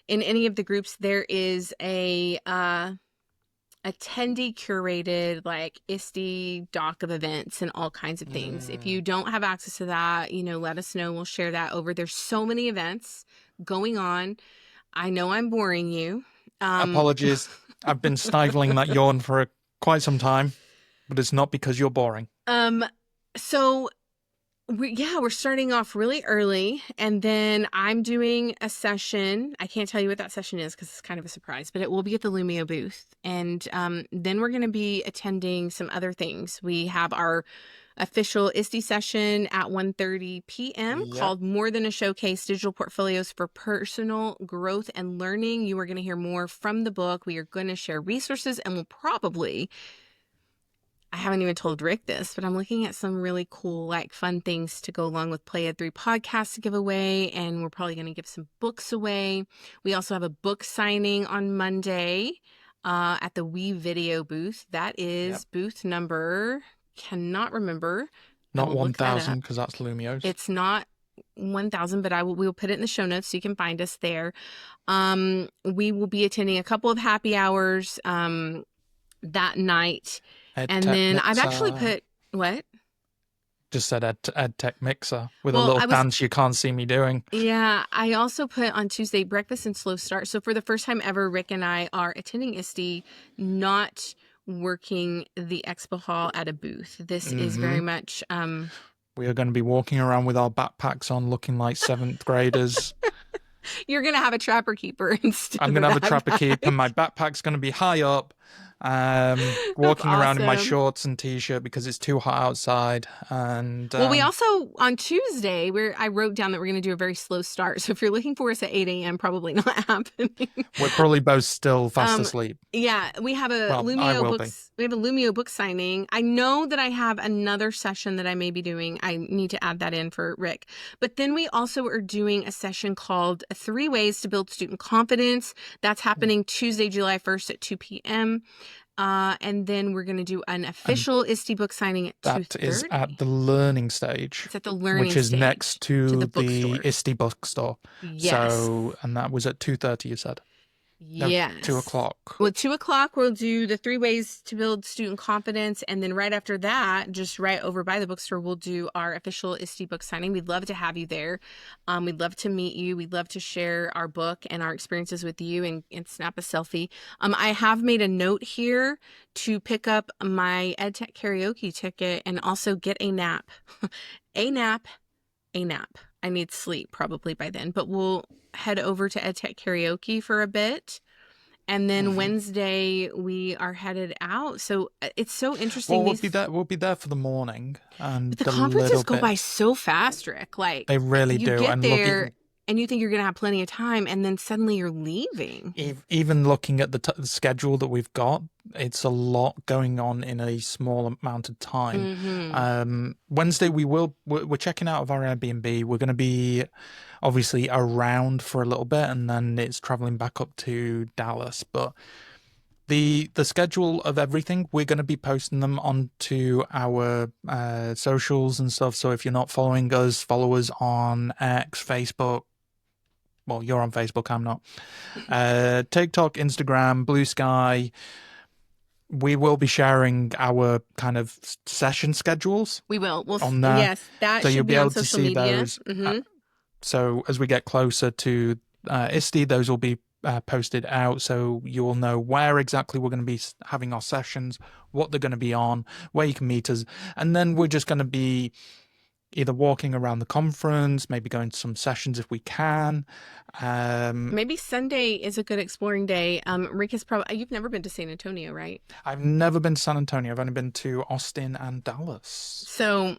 in any of the groups, there is a attendee curated like ISTE doc of events and all kinds of things. If you don't have access to that, let us know. We'll share that over. There's so many events going on. I know I'm boring you. Apologies. I've been stifling that yawn for quite some time, but it's not because you're boring. So we're starting off really early, and then I'm doing a session. I can't tell you what that session is because it's kind of a surprise, but it will be at the Lumio booth. And then we're going to be attending some other things. We have our official ISTE session at 1:30 p.m. called More Than a Showcase, Digital Portfolios for Personal Growth and Learning. You are going to hear more from the book. We are going to share resources, and we'll probably... I haven't even told Rick this, but I'm looking at some really cool, like, fun things to go along with Play Ed 3 podcasts to give away, and we're probably going to give some books away. We also have a book signing on Monday at the We Video booth. That is booth number, cannot remember. Not 1,000 because that's Lumio's. It's not 1,000, but we'll put it in the show notes so you can find us there. We will be attending a couple of happy hours that night. And then I've actually put, what? Just said EdTech Mixer with a little dance you can't see me doing. Yeah, I also put on Tuesday breakfast and slow start. So for the first time ever, Rick and I are attending ISTE, not working the expo hall at a booth. This is very much... we are going to be walking around with our backpacks on looking like 7th graders. You're going to have a trapper keeper instead. I'm going to have a trapper keeper, and my backpack's going to be high up. Walking around in my shorts and t-shirt because it's too hot outside. And we also on Tuesday I wrote down that we're going to do a very slow start. So if you're looking for us at 8 a.m., probably not happening. We're probably both still fast asleep. Yeah, we have a Lumio book signing. I know that I have another session that I may be doing. I need to add that in for Rick. But then we also are doing a session called 3 Ways to Build Student Confidence. That's happening Tuesday, July 1st at 2 p.m. And then we're going to do an official ISTE book signing at 2:30. That is at the learning stage. It's at the learning stage. Which is next to the ISTE bookstore. Yes. So, and that was at 2:30, you said? Yes. No, 2 o'clock. Well, 2 o'clock, we'll do the 3 ways to build student confidence. And then right after that, just right over by the bookstore, we'll do our official ISTE book signing. We'd love to have you there. We'd love to meet you. We'd love to share our book and our experiences with you and snap a selfie. I have made a note here to pick up my EdTech karaoke ticket and also get a nap. a nap. I need sleep probably by then, but we'll head over to EdTech karaoke for a bit. And then Wednesday we are headed out. So it's so interesting. Well, we'll be there for the morning. And but the conferences go by so fast, Rick. Like, they really do. You get there and you think you're going to have plenty of time, and then suddenly you're leaving. Even looking at the schedule that we've got, it's a lot going on in a small amount of time. Wednesday we're checking out of our Airbnb. We're going to be obviously around for a little bit, and then it's traveling back up to Dallas. But the schedule of everything, we're going to be posting them onto our socials and stuff. So if you're not following us, follow us on X, Facebook. Well, you're on Facebook, I'm not. TikTok, Instagram, Blue Sky. We will be sharing our kind of session schedules. We will. On there. Yes, that so should you'll be able on to social see media. those. So as we get closer to ISTE, those will be posted out, so you will know where exactly we're going to be having our sessions, what they're going to be on, where you can meet us, and then we're just going to be either walking around the conference, maybe going to some sessions if we can. Maybe Sunday is a good exploring day. Rick is probably... You've never been to San Antonio, right? I've never been to San Antonio. I've only been to Austin and Dallas. So,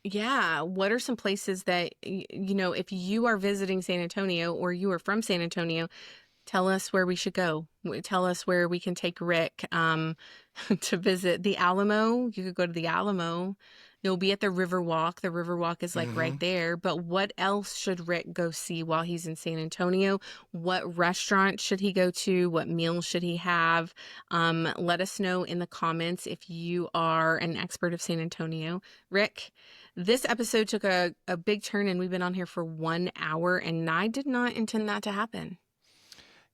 yeah, what are some places that, if you are visiting San Antonio or you are from San Antonio, tell us where we should go. Tell us where we can take Rick to visit the Alamo. You could go to the Alamo. You'll be at the Riverwalk. The Riverwalk is like right there. But what else should Rick go see while he's in San Antonio? What restaurant should he go to? What meals should he have? Let us know in the comments if you are an expert of San Antonio. Rick, this episode took a big turn and we've been on here for 1 hour and I did not intend that to happen.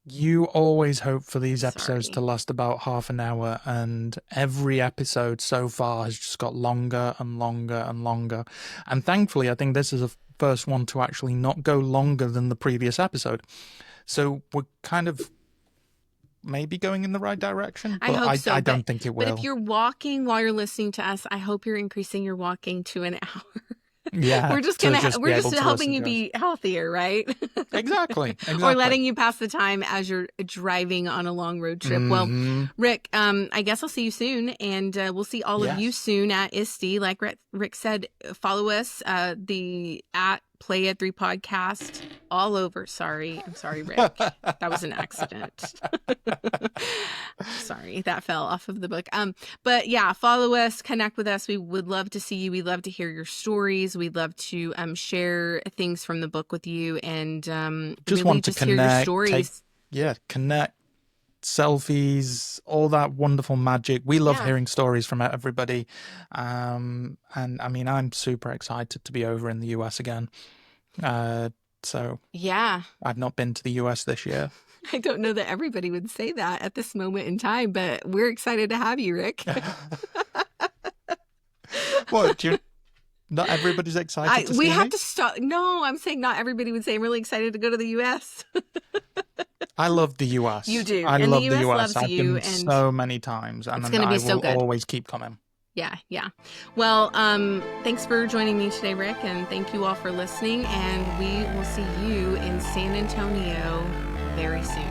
You always hope for these episodes to last about half an hour, and every episode so far has just got longer and longer and longer. And thankfully, I think this is the first one to actually not go longer than the previous episode. So we're kind of maybe going in the right direction, but I hope so, I don't think it will. But if you're walking while you're listening to us, I hope you're increasing your walking to an hour. Yeah, we're just helping you be healthier, right? Exactly. Or letting you pass the time as you're driving on a long road trip. Well, Rick, I guess I'll see you soon, and we'll see all of you soon at ISTE. Like Rick said, follow us at Play Ed 3 podcast all over. I'm sorry, Rick. That was an accident. Sorry, that fell off of the book. But yeah, follow us, connect with us. We would love to see you. We'd love to hear your stories. We'd love to share things from the book with you, and just want to connect, hear your stories. Connect, selfies, all that wonderful magic. We love hearing stories from everybody. And I mean, I'm super excited to be over in the US again. So yeah, I've not been to the US this year. I don't know that everybody would say that at this moment in time, but we're excited to have you, Rick. What? Not everybody's excited to see we have me? to stop. No, I'm saying not everybody would say I'm really excited to go to the US. I love the US. You do. I love the US. Loves I've you, been so many times, and it's going to be so good. Always keep coming. Yeah. Well, thanks for joining me today, Rick, and thank you all for listening, and we will see you in San Antonio very soon.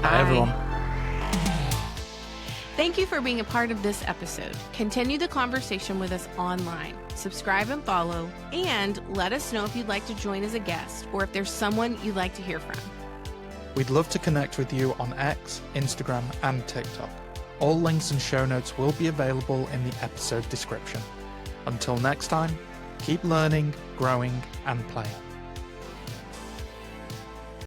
Bye, everyone. Thank you for being a part of this episode. Continue the conversation with us online. Subscribe and follow, and let us know if you'd like to join as a guest or if there's someone you'd like to hear from. We'd love to connect with you on X, Instagram, and TikTok. All links and show notes will be available in the episode description. Until next time, keep learning, growing, and playing.